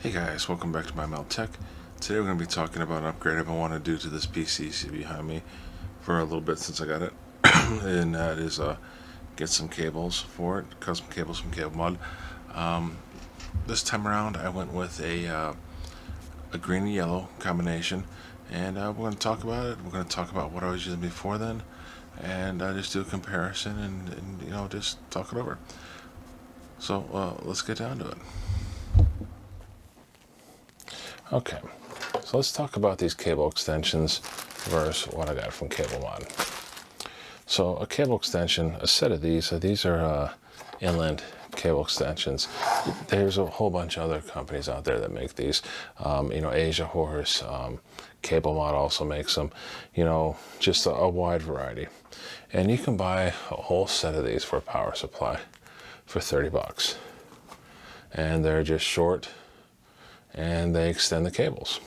Hey guys, welcome back to Mindmeld Tech. Today we're going to be talking about an upgrade I've been wanting to do to this PC see behind me for a little bit since I got it. And that is get some cables for it, custom cables from cablemod. This time around I went with a green and yellow combination, and we're going to talk about it. We're going to talk about what I was using before then, and just do a comparison and just talk it over. So let's get down to it. Okay, so let's talk about these cable extensions versus what I got from cablemod. So a cable extension, a set of these are inland cable extensions. There's a whole bunch of other companies out there that make these. Asia Horse, cablemod also makes them. Just a wide variety. And you can buy a whole set of these for a power supply for $30. And they're just short, and they extend the cables.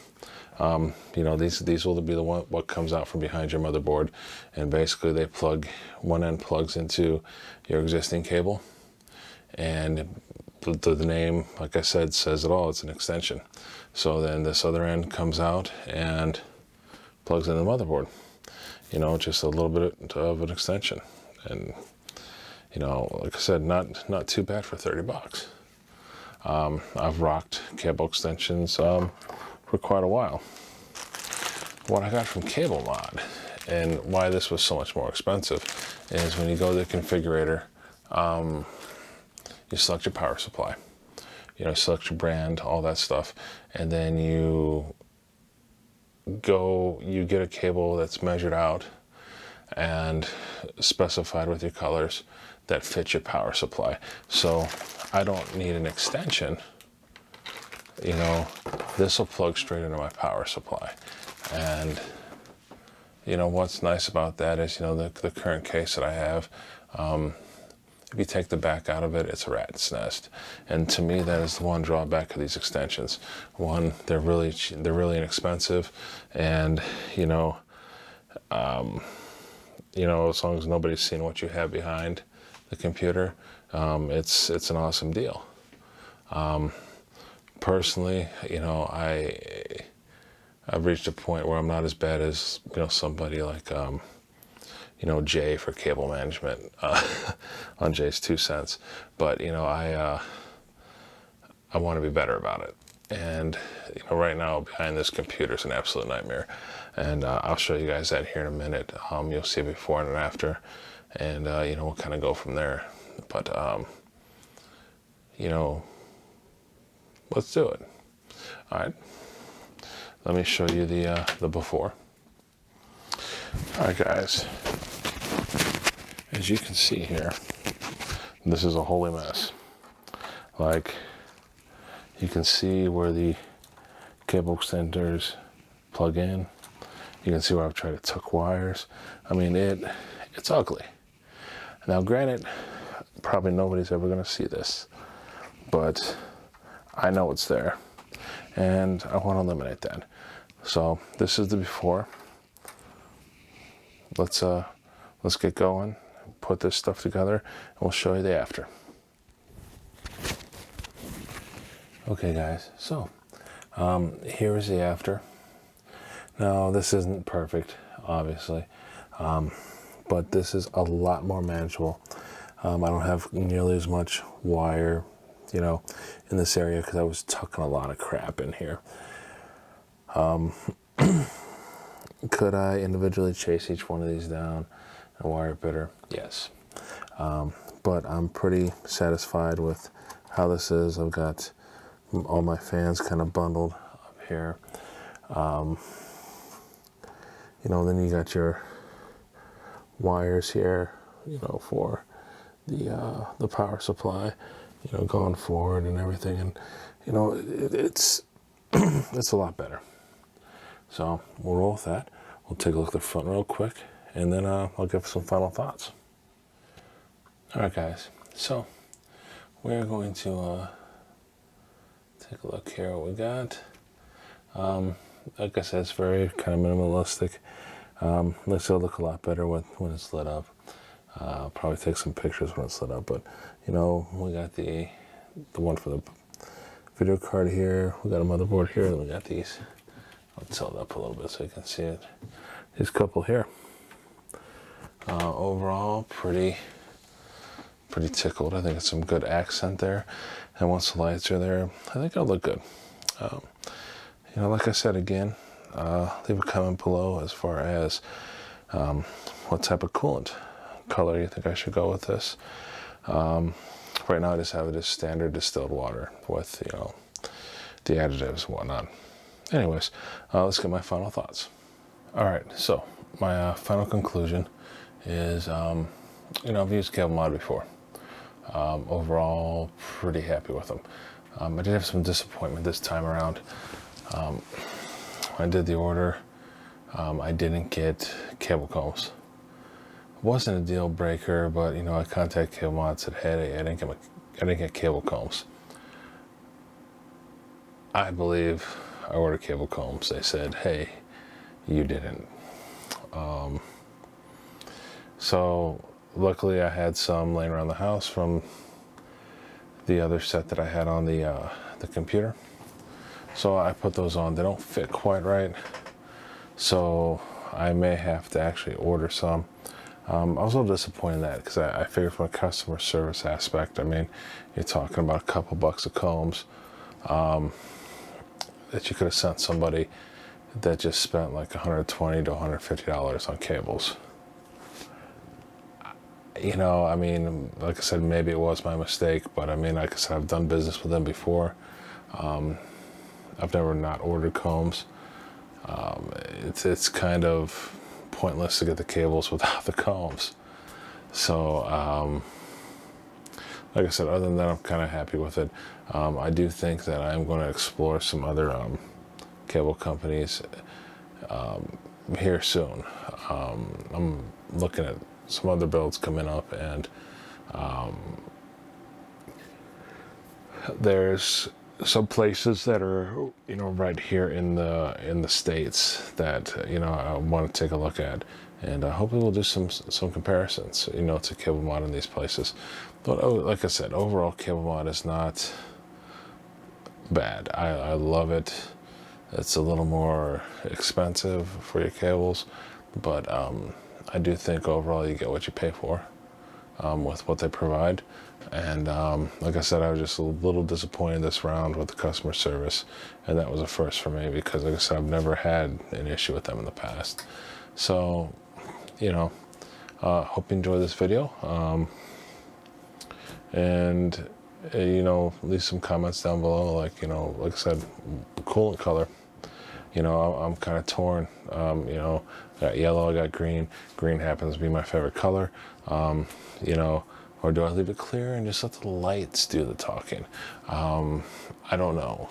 These will be what comes out from behind your motherboard, and basically they one end plugs into your existing cable, and the name, like I said, says it all. It's an extension. So then this other end comes out and plugs into the motherboard. Just a little bit of an extension, and like I said, not too bad for $30. I've rocked cable extensions for quite a while. What I got from cablemod, and why this was so much more expensive, is when you go to the configurator, you select your power supply, select your brand, all that stuff, and then you get a cable that's measured out and specified with your colors that fit your power supply. So I don't need an extension. This will plug straight into my power supply. And what's nice about that is, the current case that I have, if you take the back out of it, it's a rat's nest. And to me, that is the one drawback of these extensions. One, they're really inexpensive, and as long as nobody's seen what you have behind the computer, it's an awesome deal. Personally, I've reached a point where I'm not as bad as somebody like Jay for cable management on Jay's 2 cents, but I want to be better about it. And right now behind this computer is an absolute nightmare, and I'll show you guys that here in a minute. You'll see before and after, and we'll kind of go from there. But let's do it. All right, let me show you the before. All right, guys, as you can see here, this is a holy mess. Like, you can see where the cable extenders plug in. You can see where I've tried to tuck wires. I mean, it's ugly. Now, granted, probably nobody's ever going to see this, but I know it's there, and I want to eliminate that. So this is the before. Let's get going, put this stuff together, and we'll show you the after. Okay, guys, so here is the after. Now, this isn't perfect, obviously, but this is a lot more manageable. I don't have nearly as much wire, in this area, because I was tucking a lot of crap in here. Could I individually chase each one of these down and wire it better? Yes. But I'm pretty satisfied with how this is. I've got all my fans kind of bundled up here. Then you got your wires here, for the power supply, going forward and everything, and it's it's a lot better. So we'll roll with that. We'll take a look at the front real quick, and then I'll give some final thoughts. All right, guys. So we're going to take a look here. What we got. Like I said, it's very kind of minimalistic. This will look a lot better when it's lit up. I'll probably take some pictures when it's lit up, but we got the one for video card here. We got a motherboard here, and we got these. I'll tilt it up a little bit so you can see it. These couple here. Overall, pretty tickled. I think it's some good accent there, and once the lights are there, I think it'll look good. You know, like I said again, leave a comment below as far as what type of coolant color you think I should go with this. Right now I just have it as standard distilled water with, you know, the additives and whatnot. Anyways, let's get my final thoughts. All right, so my final conclusion is, you know, I've used cablemod before. Overall, pretty happy with them. I did have some disappointment this time around. I did the order. I didn't get cable combs. It wasn't a deal breaker, but you know, I contacted cablemod and said, hey, I didn't get cable combs. I believe I ordered cable combs. They said, hey, you didn't. So luckily I had some laying around the house from the other set that I had on the computer. So I put those on. They don't fit quite right, so I may have to actually order some. I was a little disappointed in that because I figured from a customer service aspect, I mean, you're talking about a couple bucks of combs that you could have sent somebody that just spent like $120 to $150 on cables. You know, I mean, like I said, maybe it was my mistake, but I mean, like I said, I've done business with them before. I've never not ordered combs. It's kind of pointless to get the cables without the combs. So, like I said, other than that, I'm kind of happy with it. I do think that I'm going to explore some other cable companies here soon. I'm looking at some other builds coming up, and there's some places that are, you know, right here in the States that, you know, I want to take a look at, and hopefully we'll do some comparisons, you know, to cablemod in these places. But like I said, overall cablemod is not bad. I love it. It's a little more expensive for your cables, but I do think overall you get what you pay for with what they provide. And like I said, I was just a little disappointed this round with the customer service, and that was a first for me because, like I said, I've never had an issue with them in the past. So, you know, hope you enjoy this video, and you know, leave some comments down below, like, you know, like I said, coolant color. You know, I'm kind of torn. You know, I got yellow, I got green. Green happens to be my favorite color. You know, or do I leave it clear and just let the lights do the talking? I don't know.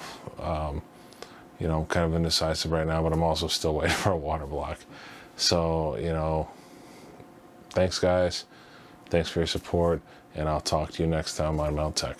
You know, I'm kind of indecisive right now, but I'm also still waiting for a water block. So, you know, thanks guys. Thanks for your support, and I'll talk to you next time on Mindmeld Tech.